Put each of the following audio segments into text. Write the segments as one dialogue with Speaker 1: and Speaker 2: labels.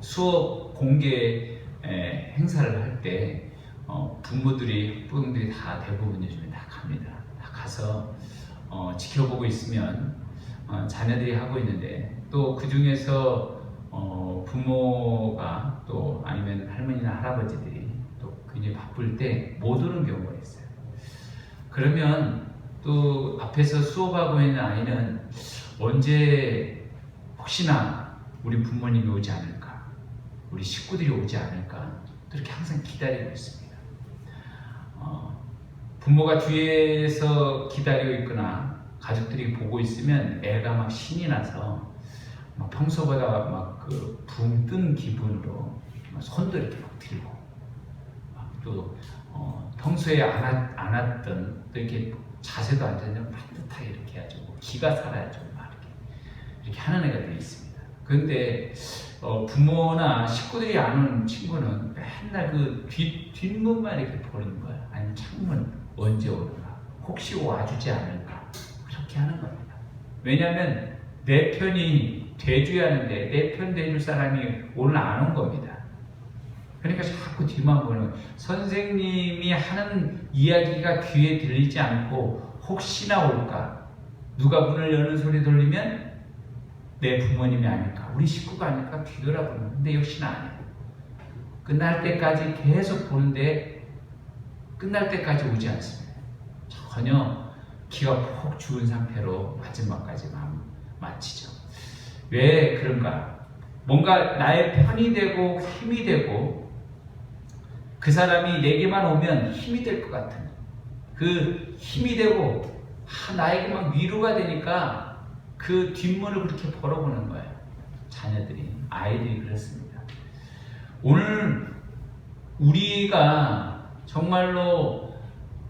Speaker 1: 수업 공개 행사를 할 때 부모들이, 학부형들이 다 대부분 요즘에 다 갑니다. 다 가서 지켜보고 있으면 자녀들이 하고 있는데, 또 그 중에서 부모가 또 아니면 할머니나 할아버지들이 또 굉장히 바쁠 때 못 오는 경우가 있어요. 그러면 또 앞에서 수업하고 있는 아이는 언제 혹시나 우리 부모님이 오지 않을까, 우리 식구들이 오지 않을까, 그렇게 항상 기다리고 있습니다. 부모가 뒤에서 기다리고 있거나 가족들이 보고 있으면 애가 막 신이 나서 막 평소보다 막 붕 뜬 기분으로 손도 이렇게 막 들고, 또 평소에 안 왔던 또 이렇게 자세도 앉아있는 반듯하게 이렇게 해가지고 기가 살아야죠. 막 이렇게 하는 애가 되어 있습니다. 그런데 부모나 식구들이 안 오는 친구는 맨날 그 뒷문만 이렇게 보는 거야. 아니면 창문 언제 오는가, 혹시 와주지 않을까, 그렇게 하는 겁니다. 왜냐하면 내 편이 돼줘야 하는데 내 편 돼줄 사람이 오늘 안 온 겁니다. 그러니까 자꾸 뒤만 보는, 선생님이 하는 이야기가 귀에 들리지 않고 혹시나 올까, 누가 문을 여는 소리 들리면 내 부모님이 아닐까, 우리 식구가 아닐까 뒤돌아보는, 근데 역시나 아니에요. 끝날 때까지 계속 보는데 끝날 때까지 오지 않습니다. 전혀 기가 푹 죽은 상태로 마지막까지 마치죠. 왜 그런가? 뭔가 나의 편이 되고 힘이 되고, 그 사람이 내게만 오면 힘이 될 것 같은, 그 힘이 되고 나에게 막 위로가 되니까 그 뒷문을 그렇게 벌어보는 거예요. 자녀들이, 아이들이 그렇습니다. 오늘 우리가 정말로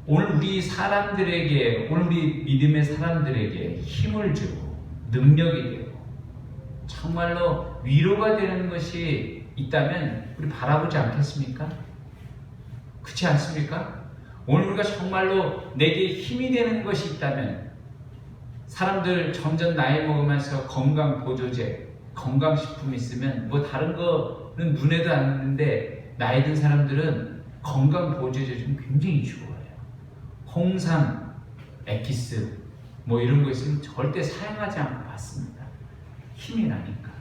Speaker 1: 오늘 우리 사람들에게, 오늘 우리 믿음의 사람들에게 힘을 주고 능력이 되고 정말로 위로가 되는 것이 있다면 우리 바라보지 않겠습니까? 그렇지 않습니까? 오늘 우리가 정말로 내게 힘이 되는 것이 있다면, 사람들 점점 나이 먹으면서 건강보조제, 건강식품이 있으면 뭐 다른 거는 눈에도 안 드는데, 나이 든 사람들은 건강보조제 좀 굉장히 좋아해요. 홍삼, 에키스 뭐 이런 거 있으면 절대 사용하지 않고 받습니다. 힘이 나니까.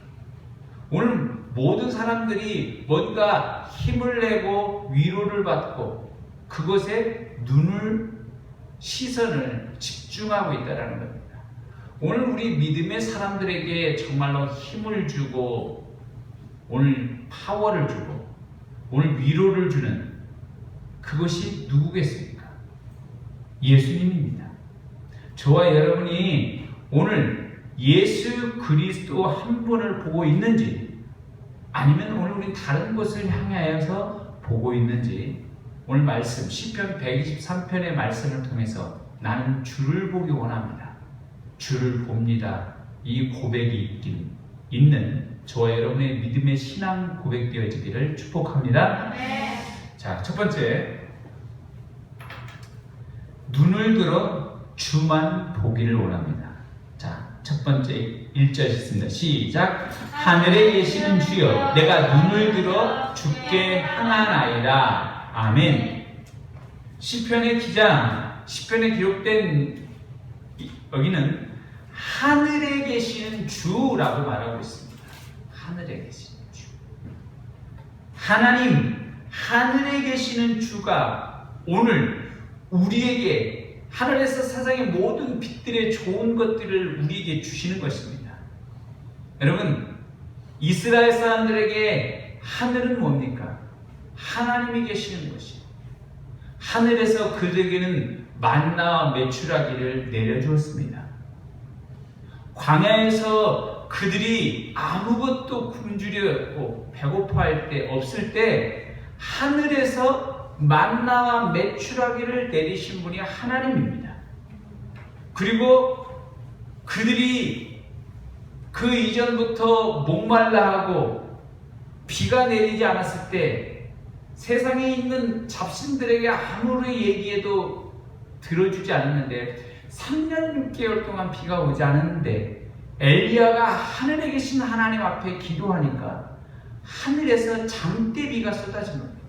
Speaker 1: 오늘 모든 사람들이 뭔가 힘을 내고 위로를 받고 그것에 시선을 집중하고 있다는 겁니다. 오늘 우리 믿음의 사람들에게 정말로 힘을 주고, 오늘 파워를 주고, 오늘 위로를 주는 그것이 누구겠습니까? 예수님입니다. 저와 여러분이 오늘 예수 그리스도 한 분을 보고 있는지, 아니면 오늘 우리 다른 것을 향하여서 보고 있는지, 오늘 말씀 시편 123편의 말씀을 통해서 나는 주를 보기 원합니다, 주를 봅니다, 이 고백이 있는 저와 여러분의 믿음의 신앙 고백되어지기를 축복합니다. 네. 자, 첫 번째, 눈을 들어 주만 보기를 원합니다. 자, 첫 번째 1절 읽습니다. 시작. 하늘에 계시는 주여, 내가 눈을 들어 주께 향하나이다. 아멘. 시편의 기자, 시편에 기록된 여기는 하늘에 계시는 주라고 말하고 있습니다. 하늘에 계시는 주. 하나님, 하늘에 계시는 주가 오늘 우리에게 하늘에서 세상의 모든 빛들의 좋은 것들을 우리에게 주시는 것입니다. 여러분, 이스라엘 사람들에게 하늘은 뭡니까? 하나님이 계시는 것이. 하늘에서 그들에게는 만나와 메추라기를 내려주었습니다. 광야에서 그들이 아무것도 굶주렸고 배고파할 때, 없을 때 하늘에서 만나와 메추라기를 내리신 분이 하나님입니다. 그리고 그들이 그 이전부터 목말라하고 비가 내리지 않았을 때 세상에 있는 잡신들에게 아무리 얘기해도 들어주지 않았는데 3년 6개월 동안 비가 오지 않았는데 엘리야가 하늘에 계신 하나님 앞에 기도하니까 하늘에서 장대비가 쏟아진 겁니다.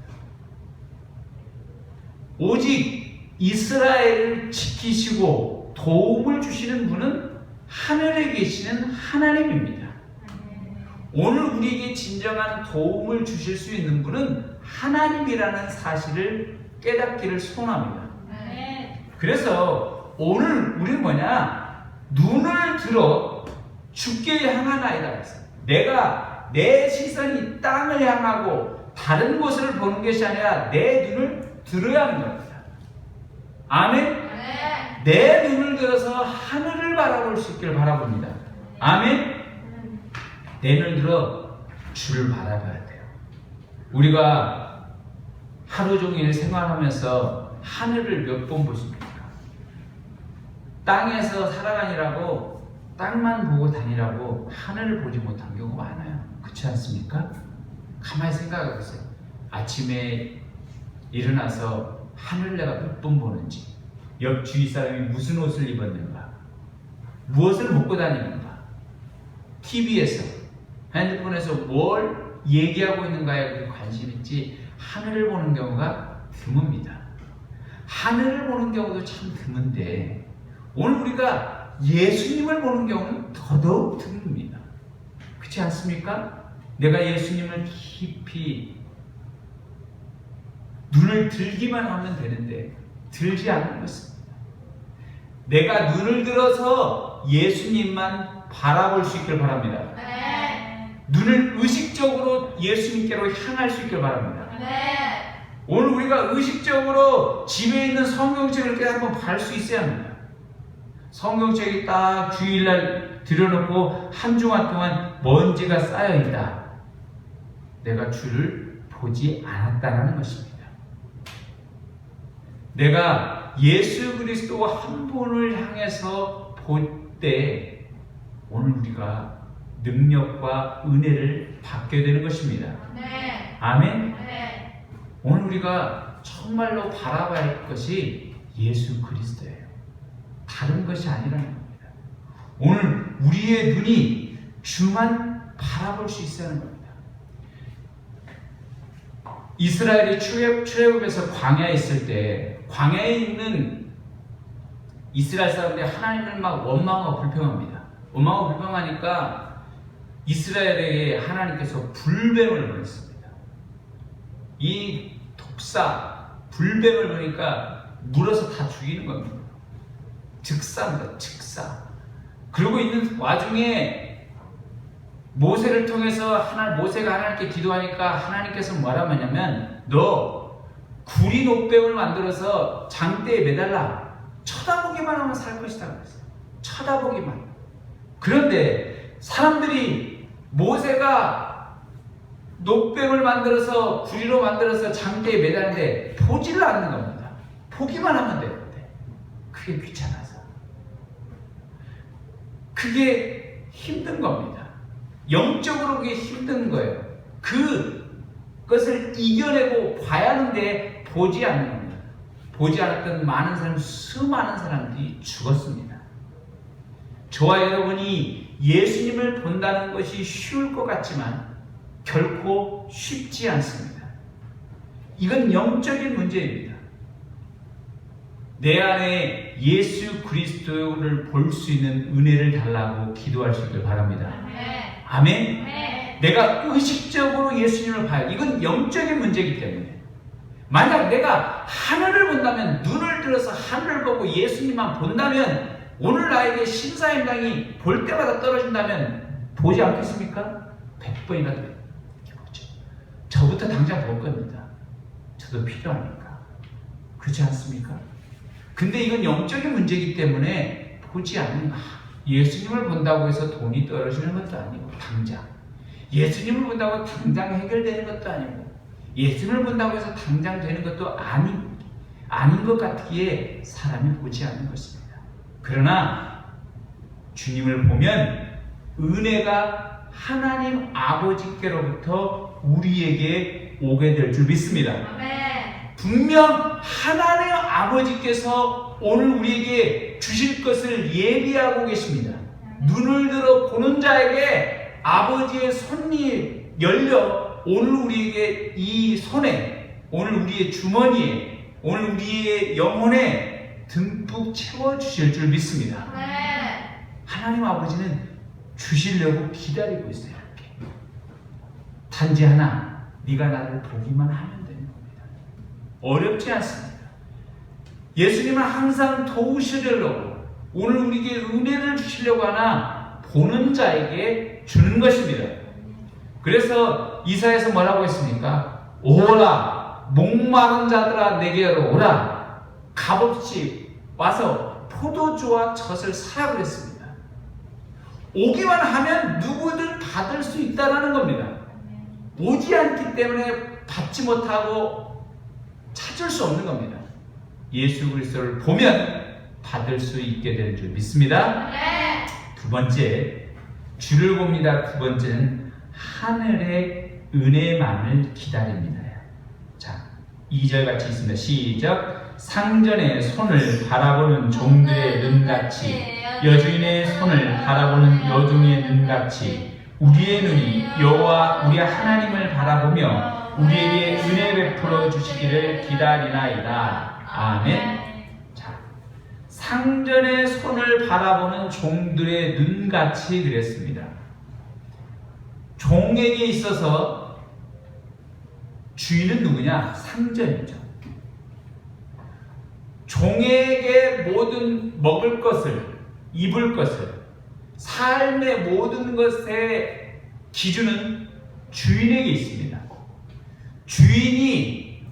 Speaker 1: 오직 이스라엘을 지키시고 도움을 주시는 분은 하늘에 계시는 하나님입니다. 오늘 우리에게 진정한 도움을 주실 수 있는 분은 하나님이라는 사실을 깨닫기를 소원합니다. 그래서 오늘 우리는 뭐냐? 눈을 들어 주께 향하나이다. 내가 내 시선이 땅을 향하고 다른 곳을 보는 것이 아니라 내 눈을 들어야 하는 겁니다. 아멘? 내 눈을 들어서 하늘을 바라볼 수 있기를 바라봅니다. 아멘? 내 눈을 들어 주를 바라봐야 돼요. 우리가 하루 종일 생활하면서 하늘을 몇 번 보십니까? 땅에서 살아가니라고 땅만 보고 다니라고 하늘을 보지 못한 경우가 많아요. 그렇지 않습니까? 가만히 생각해 보세요. 아침에 일어나서 하늘을 내가 몇 번 보는지, 옆 주위 사람이 무슨 옷을 입었는가, 무엇을 먹고 다니는가, TV에서, 핸드폰에서 뭘 얘기하고 있는가에 관심 있지 하늘을 보는 경우가 드뭅니다. 하늘을 보는 경우도 참 드문데 오늘 우리가 예수님을 보는 경우는 더더욱 드뭅니다. 그렇지 않습니까? 내가 예수님을 깊이 눈을 들기만 하면 되는데 들지 않는 것입니다. 내가 눈을 들어서 예수님만 바라볼 수 있길 바랍니다. 눈을 의식적으로 예수님께로 향할 수 있길 바랍니다. 오늘 우리가 의식적으로 집에 있는 성경책을 이렇게 한번 볼 수 있어야 합니다. 성경책이 딱 주일날 들여놓고 한 주간 동안 먼지가 쌓여있다. 내가 주를 보지 않았다는 것입니다. 내가 예수 그리스도 한 분을 향해서 볼 때 오늘 우리가 능력과 은혜를 받게 되는 것입니다. 아멘? 오늘 우리가 정말로 바라봐야 할 것이 예수 그리스도예요. 다른 것이 아니라는 겁니다. 오늘 우리의 눈이 주만 바라볼 수 있어야 하는 겁니다. 이스라엘이 출애굽에서 광야에 있을 때 광야에 있는 이스라엘 사람들이 하나님을 막 원망하고 불평합니다. 원망하고 불평하니까 이스라엘에게 하나님께서 불뱀을 보냈습니다. 이 독사, 불뱀을 보니까 물어서 다 죽이는 겁니다. 즉사입니다. 즉사. 그러고 있는 와중에 모세를 통해서 모세가 하나님께 기도하니까 하나님께서 뭐라 하냐면 너 구리 녹뱀을 만들어서 장대에 매달라. 쳐다보기만 하면 살 것이다 그랬어요. 쳐다보기만. 그런데 사람들이 모세가 녹뱀을 만들어서 구리로 만들어서 장대에 매달는데 보지를 않는 겁니다. 보기만 하면 되는데 그게 귀찮아서 그게 힘든 겁니다. 영적으로 그게 힘든 거예요. 그것을 이겨내고 봐야 하는데 보지 않는 겁니다. 보지 않았던 많은 사람, 수많은 사람들이 죽었습니다. 저와 여러분이 예수님을 본다는 것이 쉬울 것 같지만 결코 쉽지 않습니다. 이건 영적인 문제입니다. 내 안에 예수 그리스도를 볼 수 있는 은혜를 달라고 기도할 수 있길 바랍니다. 아멘? 내가 의식적으로 예수님을 봐야 이건 영적인 문제이기 때문에 만약 내가 하늘을 본다면 눈을 들어서 하늘을 보고 예수님만 본다면 오늘 나에게 신사임당이 볼 때마다 떨어진다면 보지 않겠습니까? 100번이나 이렇게 보죠. 저부터 당장 볼 겁니다. 저도 필요하니까. 그렇지 않습니까? 근데 이건 영적인 문제이기 때문에 보지 않는 예수님을 본다고 해서 돈이 떨어지는 것도 아니고 당장 예수님을 본다고 당장 해결되는 것도 아니고 예수님을 본다고 해서 당장 되는 것도 아닌 것 같기에 사람이 보지 않는 것입니다. 그러나 주님을 보면 은혜가 하나님 아버지께로부터 우리에게 오게 될 줄 믿습니다. 분명 하나님 아버지께서 오늘 우리에게 주실 것을 예비하고 계십니다. 눈을 들어 보는 자에게 아버지의 손이 열려 오늘 우리에게 이 손에, 오늘 우리의 주머니에, 오늘 우리의 영혼에 듬뿍 채워주실 줄 믿습니다. 하나님 아버지는 주시려고 기다리고 있어요. 이렇게. 단지 하나, 네가 나를 보기만 하면 되는 겁니다. 어렵지 않습니다. 예수님은 항상 도우시려고, 오늘 우리에게 은혜를 주시려고 하나 보는 자에게 주는 것입니다. 그래서 이사야에서 뭐라고 했습니까? 오라, 목마른 자들아 내게로 오라, 값없이 와서 포도주와 젖을 사라 그랬습니다. 오기만 하면 누구든 받을 수 있다는 겁니다. 오지 않기 때문에 받지 못하고 찾을 수 없는 겁니다. 예수 그리스도를 보면 받을 수 있게 되는 줄 믿습니다. 두 번째, 주를 봅니다. 두 번째는 하늘의 은혜만을 기다립니다. 자, 2절 같이 있습니다. 시작. 상전의 손을 바라보는 종들의 눈같이, 여주인의 손을 바라보는 여종의 눈같이 우리의 눈이 여호와 우리 하나님을 바라보며 우리에게 은혜 베풀어 주시기를 기다리나이다. 아멘. 자, 상전의 손을 바라보는 종들의 눈같이 그랬습니다. 종에게 있어서 주인은 누구냐? 상전이죠. 종에게 모든 먹을 것을, 입을 것을, 삶의 모든 것의 기준은 주인에게 있습니다. 주인이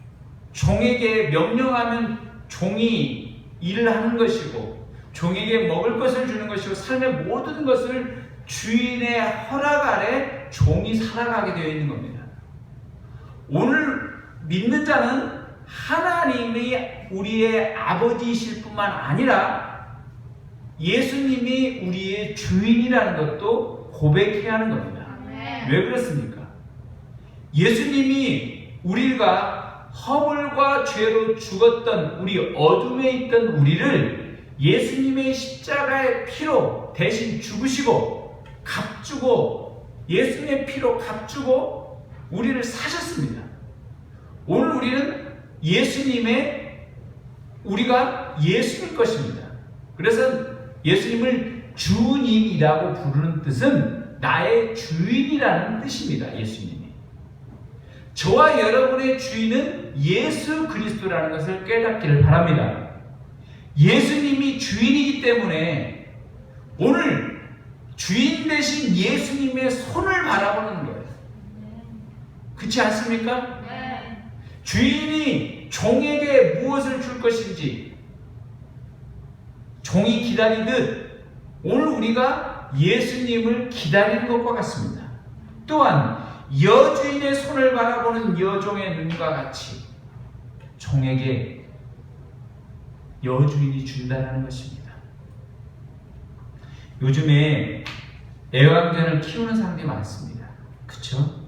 Speaker 1: 종에게 명령하면 종이 일을 하는 것이고, 종에게 먹을 것을 주는 것이고, 삶의 모든 것을 주인의 허락 아래 종이 살아가게 되어 있는 겁니다. 오늘 믿는 자는 하나님이 우리의 아버지이실 뿐만 아니라 예수님이 우리의 주인이라는 것도 고백해야 하는 겁니다. 왜 그렇습니까? 예수님이 우리가 허물과 죄로 죽었던, 우리 어둠에 있던 우리를 예수님의 십자가의 피로 대신 죽으시고 값주고, 예수님의 피로 값주고 우리를 사셨습니다. 오늘 우리는 우리가 예수님 것입니다. 그래서 예수님을 주님이라고 부르는 뜻은 나의 주인이라는 뜻입니다. 예수님이. 저와 여러분의 주인은 예수 그리스도라는 것을 깨닫기를 바랍니다. 예수님이 주인이기 때문에 오늘 주인 대신 예수님의 손을 바라보는 거예요. 그렇지 않습니까? 주인이 종에게 무엇을 줄 것인지 종이 기다리듯 오늘 우리가 예수님을 기다리는 것과 같습니다. 또한 여주인의 손을 바라보는 여종의 눈과 같이 종에게 여주인이 준다는 것입니다. 요즘에 애완견을 키우는 사람들이 많습니다. 그렇죠?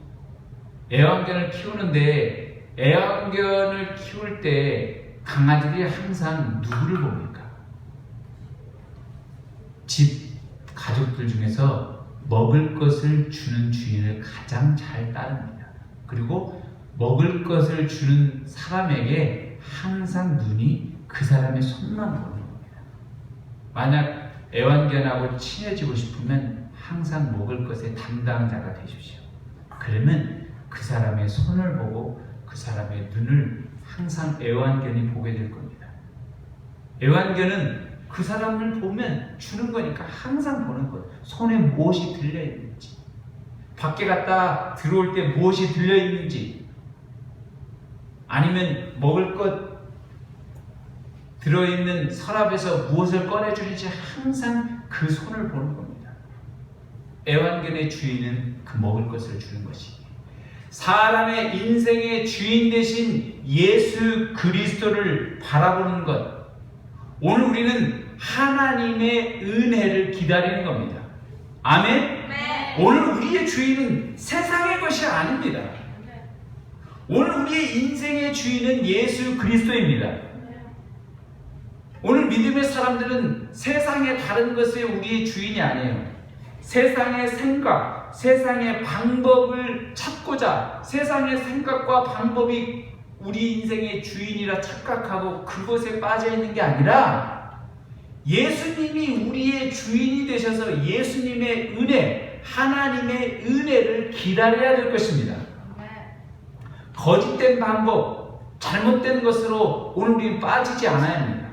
Speaker 1: 애완견을 키우는데 애완견을 키울 때 강아지들이 항상 누구를 봅니까? 집 가족들 중에서 먹을 것을 주는 주인을 가장 잘 따릅니다. 그리고 먹을 것을 주는 사람에게 항상 눈이 그 사람의 손만 보는 겁니다. 만약 애완견하고 친해지고 싶으면 항상 먹을 것의 담당자가 되십시오. 그러면 그 사람의 손을 보고 그 사람의 눈을 항상 애완견이 보게 될 겁니다. 애완견은 그 사람을 보면 주는 거니까 항상 보는 거예요. 손에 무엇이 들려있는지, 밖에 갔다 들어올 때 무엇이 들려있는지, 아니면 먹을 것 들어있는 서랍에서 무엇을 꺼내주는지 항상 그 손을 보는 겁니다. 애완견의 주인은 그 먹을 것을 주는 것이니 사람의 인생의 주인 대신 예수 그리스도를 바라보는 것, 오늘 우리는 하나님의 은혜를 기다리는 겁니다. 아멘? 네. 오늘 우리의 주인은 세상의 것이 아닙니다. 오늘 우리의 인생의 주인은 예수 그리스도입니다. 오늘 믿음의 사람들은 세상의 다른 것이 우리의 주인이 아니에요. 세상의 생각, 세상의 방법을 찾고자 세상의 생각과 방법이 우리 인생의 주인이라 착각하고 그것에 빠져 있는 게 아니라 예수님이 우리의 주인이 되셔서 예수님의 은혜, 하나님의 은혜를 기다려야 될 것입니다. 거짓된 방법, 잘못된 것으로 오늘 우리는 빠지지 않아야 합니다.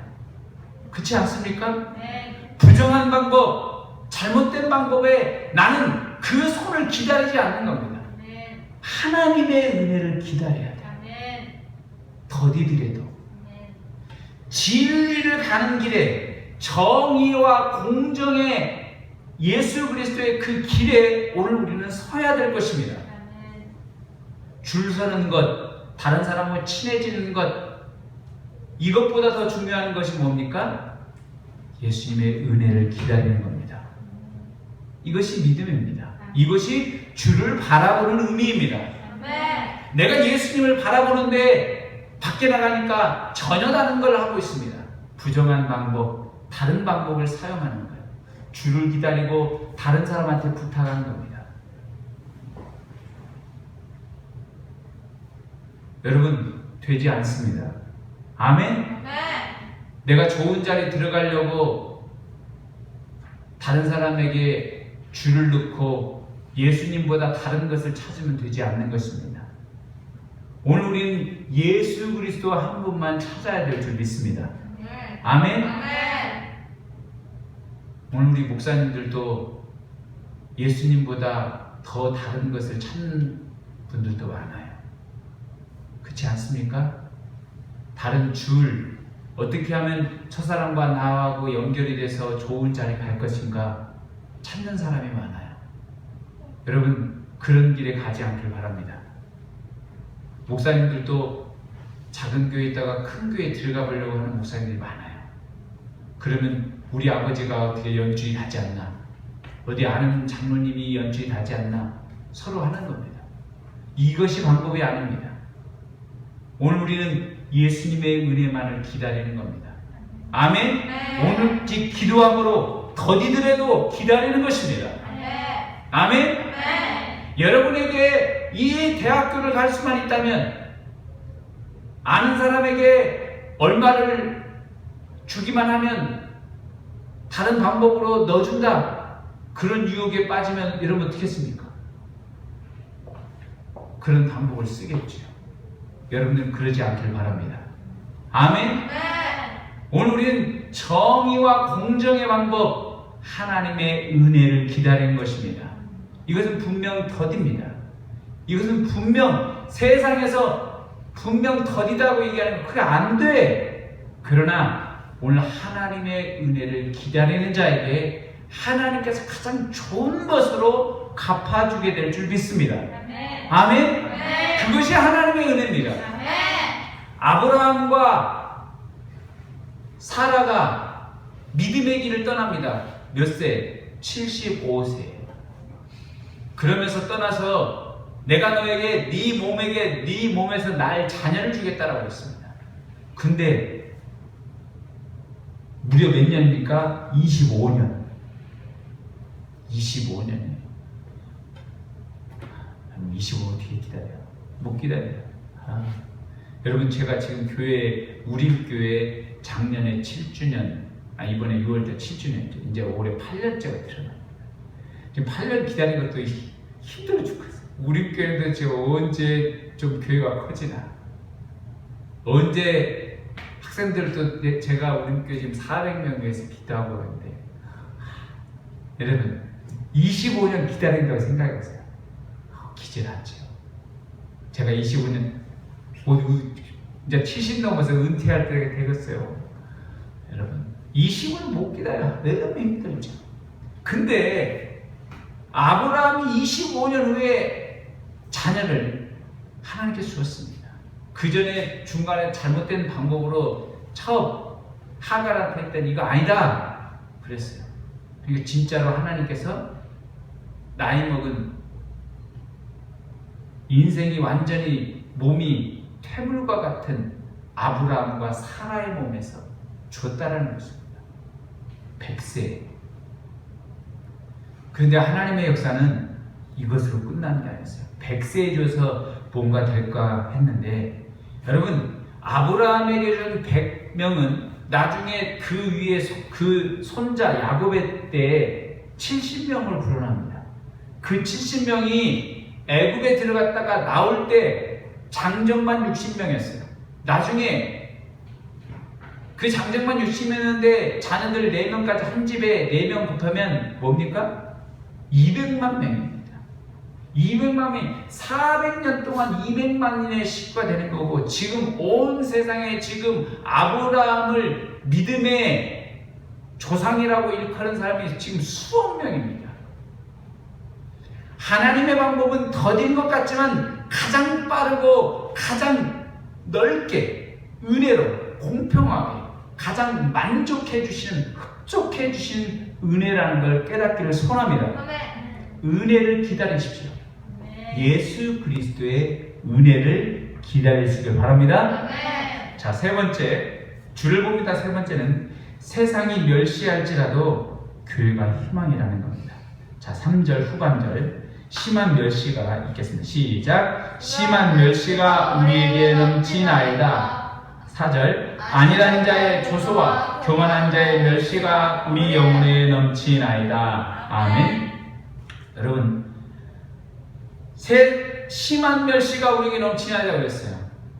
Speaker 1: 그렇지 않습니까? 네. 부정한 방법, 잘못된 방법에 나는 그 손을 기다리지 않는 겁니다. 네. 하나님의 은혜를 기다려야 돼요. 네. 더디더라도 네. 진리를 가는 길에 정의와 공정의 예수 그리스도의 그 길에 오늘 우리는 서야 될 것입니다. 네. 줄 서는 것, 다른 사람과 친해지는 것, 이것보다 더 중요한 것이 뭡니까? 예수님의 은혜를 기다리는 겁니다. 이것이 믿음입니다. 이것이 주를 바라보는 의미입니다. 내가 예수님을 바라보는데 밖에 나가니까 전혀 다른 걸 하고 있습니다. 부정한 방법, 다른 방법을 사용하는 거예요. 주를 기다리고 다른 사람한테 부탁하는 겁니다. 여러분, 되지 않습니다. 아멘? 내가 좋은 자리 들어가려고 다른 사람에게 줄을 넣고 예수님보다 다른 것을 찾으면 되지 않는 것입니다. 오늘 우리는 예수 그리스도 한 분만 찾아야 될 줄 믿습니다. 아멘? 오늘 우리 목사님들도 예수님보다 더 다른 것을 찾는 분들도 많아요. 그렇지 않습니까? 다른 줄, 어떻게 하면 저 사람과 나하고 연결이 돼서 좋은 자리에 갈 것인가 찾는 사람이 많아요. 여러분, 그런 길에 가지 않길 바랍니다. 목사님들도 작은 교회에 있다가 큰 교회에 들어가 보려고 하는 목사님들이 많아요. 그러면 우리 아버지가 어떻게 연주인 하지 않나, 어디 아는 장로님이 연주인 하지 않나 서로 하는 겁니다. 이것이 방법이 아닙니다. 오늘 우리는 예수님의 은혜만을 기다리는 겁니다. 아멘? 오늘 기도함으로 더디더라도 기다리는 것입니다. 아멘? 여러분에게 이 대학교를 갈 수만 있다면 아는 사람에게 얼마를 주기만 하면 다른 방법으로 넣어준다, 그런 유혹에 빠지면 여러분 어떻게 했습니까? 그런 방법을 쓰겠죠. 여러분들은 그러지 않길 바랍니다. 아멘? 오늘 우리는 정의와 공정의 방법, 하나님의 은혜를 기다리는 것입니다. 이것은 분명 더디입니다. 이것은 분명 세상에서 분명 더디다고 얘기하는 거 그게 안 돼. 그러나 오늘 하나님의 은혜를 기다리는 자에게 하나님께서 가장 좋은 것으로 갚아주게 될 줄 믿습니다. 아멘? 그것이 하나님의 은혜입니다. 아브라함과 사라가 믿음의 길을 떠납니다. 몇 세? 75세. 그러면서 떠나서 내가 너에게 네 몸에서 날 자녀를 주겠다라고 했습니다. 근데 무려 몇 년입니까? 25년. 25년이에요. 25년 어떻게 기다려요? 못 기다려요. 여러분, 제가 지금 우림교회 작년에 7주년, 이번에 6월달 7주년이죠. 이제 올해 8년째가 들어갑니다. 지금 8년 기다린 것도 힘들어 죽겠어요. 우림교회도 지금 언제 좀 교회가 커지나, 언제 학생들도 제가 우림교회 지금 400명 위해서 기도하고 있는데, 여러분 25년 기다린다고 생각해보세요. 기절하죠. 제가 25년 이제 70 넘어서 은퇴할 때가 되겠어요. 여러분 20은 못 기다려. 너무 힘들죠. 근데 아브라함이 25년 후에 자녀를 하나님께 주었습니다. 그 전에 중간에 잘못된 방법으로 처음 하갈한테 했더니 이거 아니다 그랬어요. 그러니까 진짜로 하나님께서 나이 먹은 인생이 완전히 몸이 퇴물과 같은 아브라함과 사라의 몸에서 줬다라는 것입니다. 100세. 그런데 하나님의 역사는 이것으로 끝나는 게 아니었어요. 100세에 줘서 뭔가 될까 했는데, 여러분, 아브라함에게 준 100명은 나중에 그 위에 그 손자 야곱의 때에 70명을 불어납니다. 그 70명이 애굽에 들어갔다가 나올 때 장정만 60명이었어요. 나중에 그 장정만 60명이었는데 자녀들 4명까지 한 집에 4명 곱하면 뭡니까? 200만 명입니다. 200만 명이 400년 동안 200만인의 식구가 되는 거고, 지금 온 세상에 지금 아브라함을 믿음의 조상이라고 일컬은 사람이 지금 수억 명입니다. 하나님의 방법은 더딘 것 같지만 가장 빠르고 가장 넓게 은혜로 공평하게 가장 만족해 주시는, 흡족해 주시는 은혜라는 걸 깨닫기를 소원합니다. 은혜를 기다리십시오. 예수 그리스도의 은혜를 기다리시길 바랍니다. 자, 세 번째 줄을 봅니다. 세 번째는 세상이 멸시할지라도 교회가 희망이라는 겁니다. 자, 3절 후반절 심한 멸시가 있겠습니다. 시작. 심한 멸시가 우리에게 넘치나이다. 4절 안일한 자의 조소와 교만한 자의 멸시가 우리 영혼에 넘치나이다. 아멘. 여러분, 심한 멸시가 우리에게 넘치나이다 그랬어요.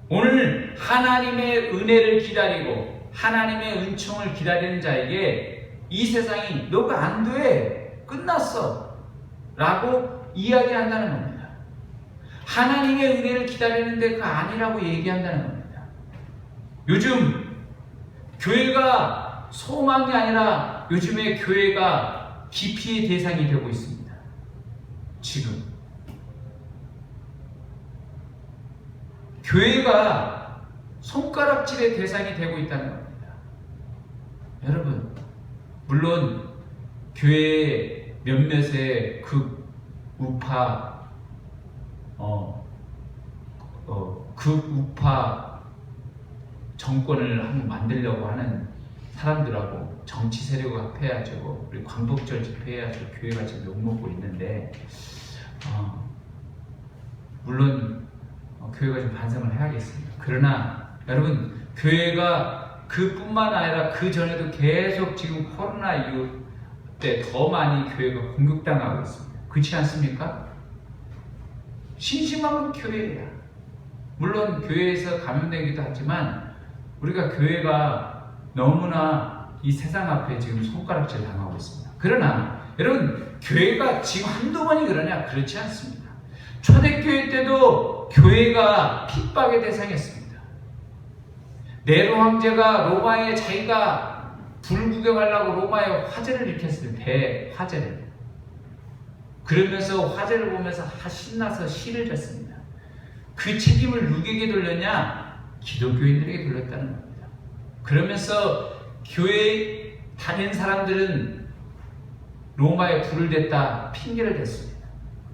Speaker 1: 오늘 하나님의 은혜를 기다리고 하나님의 은총을 기다리는 자에게 이 세상이 너가 안 돼, 끝났어 라고 이야기한다는 겁니다. 하나님의 은혜를 기다리는데 그 아니라고 얘기한다는 겁니다. 요즘 교회가 소망이 아니라 요즘에 교회가 기피의 대상이 되고 있습니다. 지금 교회가 손가락질의 대상이 되고 있다는 겁니다. 여러분, 물론 교회 몇몇의 극우파 극우파 정권을 한번 만들려고 하는 사람들하고 정치 세력을 합해야죠. 우리 광복절 집회해야죠. 교회가 지금 욕먹고 있는데 물론 교회가 좀 반성을 해야겠습니다. 그러나 여러분, 교회가 그뿐만 아니라 그 전에도 계속 지금 코로나 이후 때 더 많이 교회가 공격당하고 있습니다. 그렇지 않습니까? 심심하면 교회야. 물론 교회에서 감염되기도 하지만 우리가 교회가 너무나 이 세상 앞에 지금 손가락질 당하고 있습니다. 그러나 여러분, 교회가 지금 한두 번이 그러냐? 그렇지 않습니다. 초대교회 때도 교회가 핍박의 대상이었습니다. 네로 황제가 로마에 자기가 불 구경하려고 로마에 화재를 일으켰을 때, 화재를. 그러면서 화재를 보면서 신나서 시를 졌습니다. 그 책임을 누구에게 돌렸냐? 기독교인들에게 돌렸다는 겁니다. 그러면서 교회에 다닌 사람들은 로마에 불을 댔다 핑계를 댔습니다.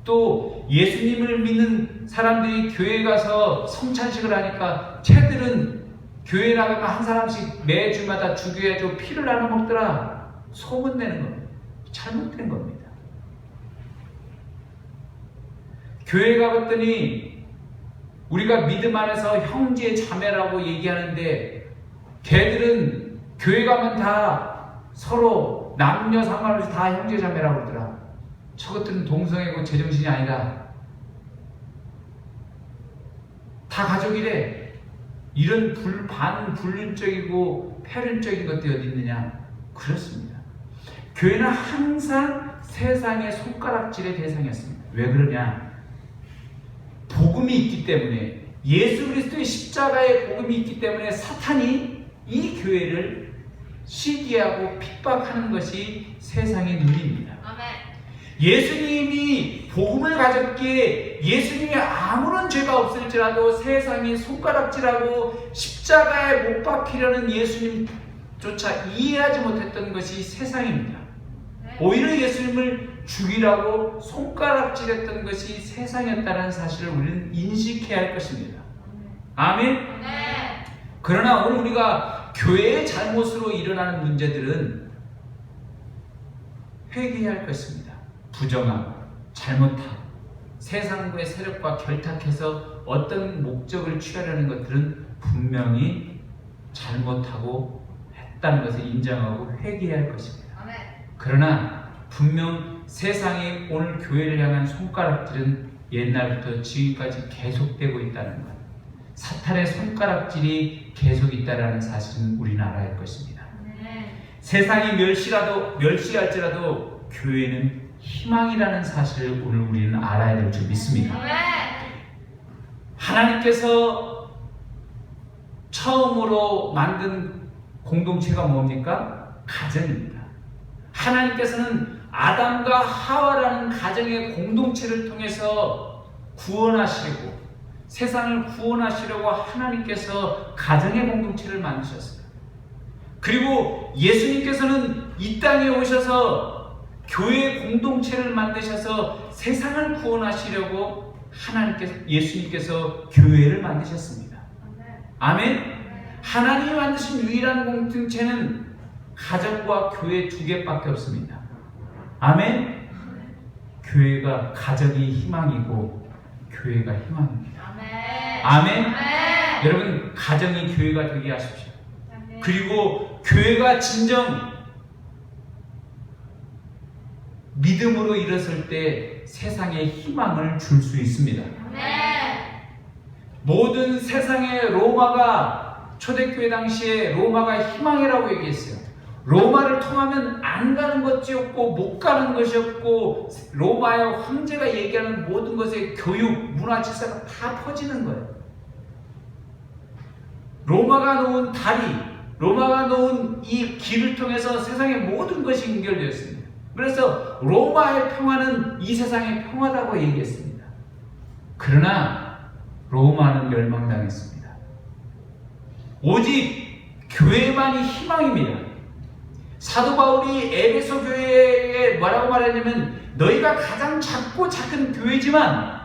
Speaker 1: 또 예수님을 믿는 사람들이 교회에 가서 성찬식을 하니까 쟤들은 교회 나가면 한 사람씩 매주마다 주교해줘 피를 나눠 먹더라, 소문내는 겁니다. 잘못된 겁니다. 교회 가봤더니 우리가 믿음 안에서 형제 자매라고 얘기하는데 걔들은 교회 가면 다 서로 남녀 상관없이 다 형제 자매라고 그러더라. 저것들은 동성애고 제정신이 아니다. 다 가족이래. 이런 반불륜적이고 폐륜적인 것들이 어디 있느냐? 그렇습니다. 교회는 항상 세상의 손가락질의 대상이었습니다. 왜 그러냐? 복음이 있기 때문에, 예수 그리스도의 십자가의 복음이 있기 때문에 사탄이 이 교회를 시기하고 핍박하는 것이 세상의 눈입니다.
Speaker 2: 아멘.
Speaker 1: 예수님이 복음을 가졌기에 예수님이 아무런 죄가 없을지라도 세상이 손가락질하고 십자가에 못 박히려는 예수님조차 이해하지 못했던 것이 세상입니다. 오히려 예수님을 죽이라고 손가락질했던 것이 세상이었다는 사실을 우리는 인식해야 할 것입니다. 아멘? 그러나 오늘 우리가 교회의 잘못으로 일어나는 문제들은 회개해야 할 것입니다. 부정하고 잘못하고 세상의 세력과 결탁해서 어떤 목적을 취하려는 것들은 분명히 잘못하고 했다는 것을 인정하고 회개해야 할 것입니다. 그러나 분명 세상이 오늘 교회를 향한 손가락질은 옛날부터 지금까지 계속되고 있다는 것, 사탄의 손가락질이 계속 있다는 사실은 우리는 알아야 할 것입니다. 세상이 멸시할지라도 교회는 희망이라는 사실을 오늘 우리는 알아야 될 줄 믿습니다. 하나님께서 처음으로 만든 공동체가 뭡니까? 가정입니다. 하나님께서는 아담과 하와라는 가정의 공동체를 통해서 구원하시려고, 세상을 구원하시려고 하나님께서 가정의 공동체를 만드셨어요. 그리고 예수님께서는 이 땅에 오셔서 교회 공동체를 만드셔서 세상을 구원하시려고 예수님께서 교회를 만드셨습니다. 아멘. 하나님이 만드신 유일한 공동체는 가정과 교회 두 개밖에 없습니다. 아멘. 교회가 가정이 희망이고 교회가 희망입니다. 아멘. 여러분, 가정이 교회가 되게 하십시오. 그리고 교회가 진정 믿음으로 일어설 때 세상에 희망을 줄 수 있습니다. 모든 세상의 로마가, 초대교회 당시에 로마가 희망이라고 얘기했어요. 로마를 통하면 안 가는 것이 없고 못 가는 것이 없고, 로마의 황제가 얘기하는 모든 것의 교육, 문화, 질서가 다 퍼지는 거예요. 로마가 놓은 다리, 로마가 놓은 이 길을 통해서 세상의 모든 것이 연결되었습니다. 그래서 로마의 평화는 이 세상의 평화다고 얘기했습니다. 그러나 로마는 멸망당했습니다. 오직 교회만이 희망입니다. 사도 바울이 에베소 교회에 뭐라고 말했냐면, 너희가 가장 작고 작은 교회지만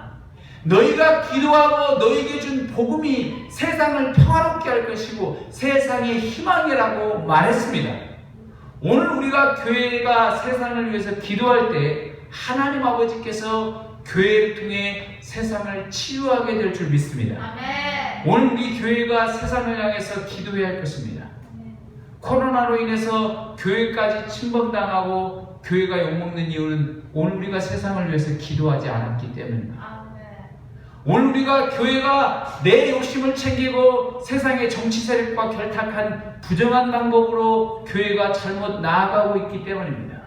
Speaker 1: 너희가 기도하고 너희에게 준 복음이 세상을 평화롭게 할 것이고 세상의 희망이라고 말했습니다. 오늘 우리가 교회가 세상을 위해서 기도할 때 하나님 아버지께서 교회를 통해 세상을 치유하게 될 줄 믿습니다. 오늘 우리 교회가 세상을 향해서 기도해야 할 것입니다. 코로나로 인해서 교회까지 침범당하고 교회가 욕먹는 이유는 오늘 우리가 세상을 위해서 기도하지 않았기 때문입니다. 오늘 우리가 교회가 내 욕심을 챙기고 세상의 정치 세력과 결탁한 부정한 방법으로 교회가 잘못 나아가고 있기 때문입니다.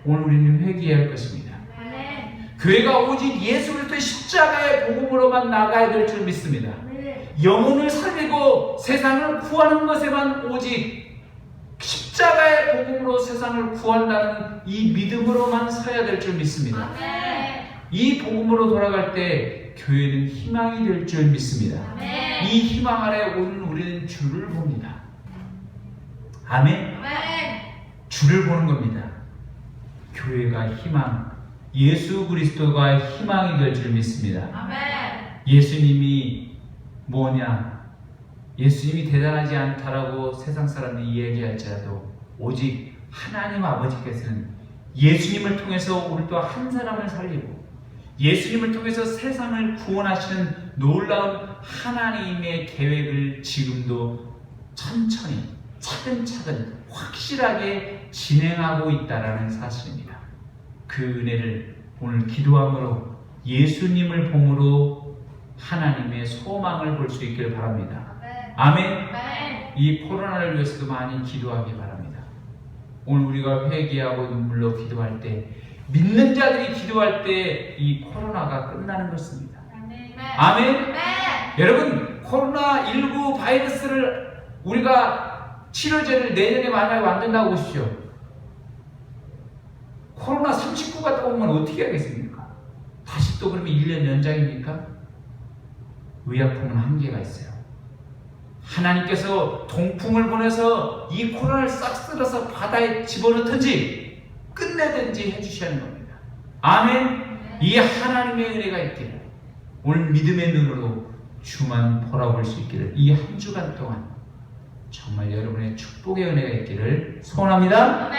Speaker 1: 오늘 우리는 회개해야 할 것입니다. 교회가 오직 예수 그리스도의 십자가의 복음으로만 나아가야 될 줄 믿습니다. 영혼을 살리고 세상을 구하는 것에만 오직 십자가의 복음으로 세상을 구한다는 이 믿음으로만 서야 될 줄 믿습니다. 이 복음으로 돌아갈 때 교회는 희망이 될 줄 믿습니다. 이 희망 아래 오늘 우리는 주를 봅니다. 아멘. 주를 보는 겁니다. 교회가 희망, 예수 그리스도가 희망이 될 줄 믿습니다. 예수님이 뭐냐? 예수님이 대단하지 않다라고 세상 사람들이 이야기할지라도 오직 하나님 아버지께서는 예수님을 통해서 우리 또 한 사람을 살리고 예수님을 통해서 세상을 구원하시는 놀라운 하나님의 계획을 지금도 천천히 차근차근 확실하게 진행하고 있다는 사실입니다. 그 은혜를 오늘 기도함으로 예수님을 봄으로 하나님의 소망을 볼 수 있기를 바랍니다. 아멘. 이 코로나를 위해서도 많이 기도하기 바랍니다. 오늘 우리가 회개하고 눈물로 기도할 때, 믿는 자들이 기도할 때 이 코로나가 끝나는 것입니다. 아멘. 여러분, 코로나19 바이러스를 우리가 치료제를 내년에 만약에 만든다고 보십시오. 코로나 39가 또 오면 어떻게 하겠습니까? 다시 또 그러면 1년 연장입니까? 의약품은 한계가 있어요. 하나님께서 동풍을 보내서 이 코로나를 싹 쓸어서 바다에 집어넣든지 끝내든지 해주셔야 하는 겁니다. 아멘. 이 하나님의 은혜가 있기를, 오늘 믿음의 눈으로 주만 바라볼 수 있기를, 이 한 주간 동안 정말 여러분의 축복의 은혜가 있기를 소원합니다.